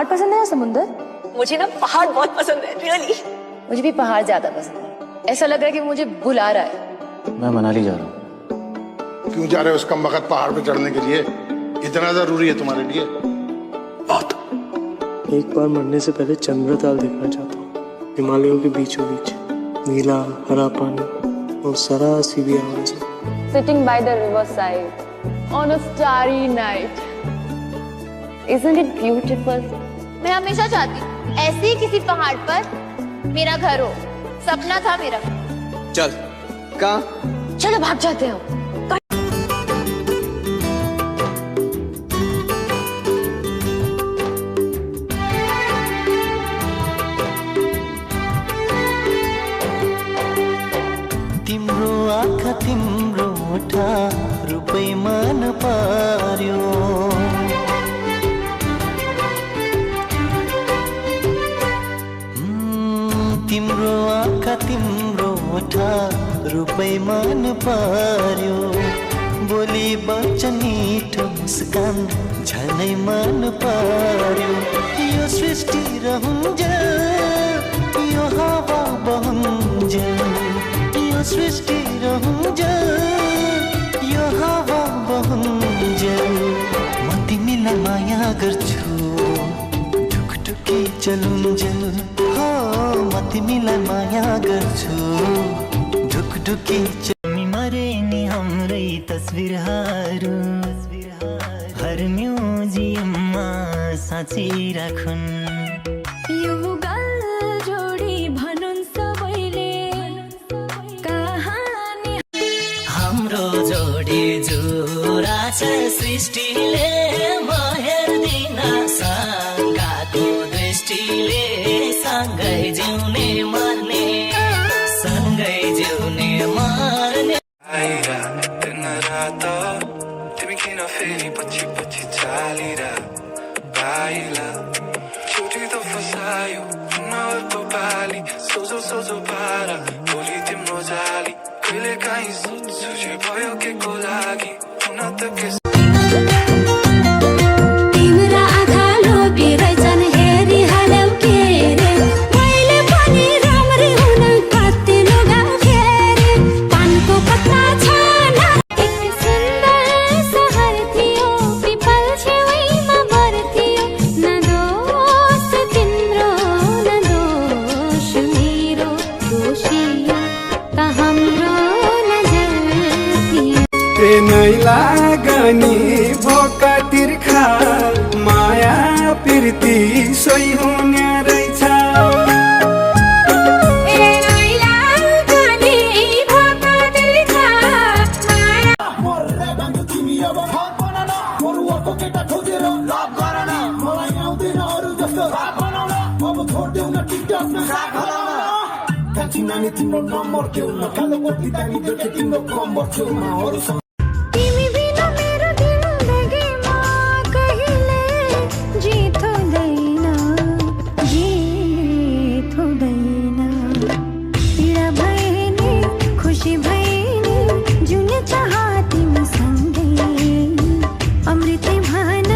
पहाड़ पसंद है या समुंदर? मुझे ना पहाड़ बहुत पसंद है, रियली। मुझे भी पहाड़ ज्यादा पसंद है। ऐसा लग रहा है कि मुझे बुला रहा है। मैं मनाली जा रहा हूँ। क्यों जा रहे हो उस कम वक्त पहाड़ पे चढ़ने के लिए? इतना जरूरी है तुम्हारे लिए? बहुत। एक बार मरने से पहले चंद्रताल देखना चाहता हूँ, हिमालयों के बीचों बीच, नीला हरा पानी और सरासी भी आवाज़। Sitting by the riverside on a starry night, isn't it beautiful? मैं हमेशा चाहती हूँ ऐसे ही किसी पहाड़ पर मेरा घर हो, सपना था मेरा। चल, कहाँ? चलो भाग जाते हैं। तिम्रो आँखा तिम्रो ओठा रूपै मन पर्यो, तिम्रो आँखा तिम्रो ओठा रूपै मन पर्यो, बोली बच्चन मिठो मुस्कान झनै मन पर्यो। यो सृष्टि रहन्जेल, यो हावा बहन्जेल, यो सृष्टि रहन्जेल, यो हावा बहन्जेल। म तिमीलाई माया गर्छु, ढुकढुकी चलुन्जेल। हो म तिमीलाई माया गर्छु, ढुकढुकी चलुन्जेल। मरे नि हाम्रै तस्बिरहरू हर म्युजियममा साँचिराखुन्। यो गल जोडी भनुन् सबैले कहानी हाम्रो जोडी जोरा छ सृष्टिले, म हेर्दिन सँगाको दृष्टिले। सँगै जिउने मर्ने, सँगै जिउने मर्ने। दिन रात तिमी किन फेरि पछि पछि चालिरा बाइला, छुटी त फसायो नभएको पाली। सोझो सोझो पारा भोलि तिम्रो जाली, कहिले काहीँ सोध्छु जे भयो के को लागि, हुन त के। तिम्रा आँखा लोभिरहेछन् हेरिहाल्यौ के रे, मैले पनि राम्री हुन कति लुगाउ फेरि। पानको पत्ता छाना एक सुन्दर सहर थियो, पिपल छेउमा घर थियो। न दोष तिम्रो न दोष मेरो, दोषी त हाम्रो नजर थियो। प्रेमै लागनी भोका तिर्खा, माया प्रीति सोही हुने रहेछ। तिमी बिना मेरो जिन्दगीमा कहिले जित हुँदैन, जित हुँदैन। पीडा भए नि खुसी भए नि जुन चाह तिमी सँगै अमृतै भने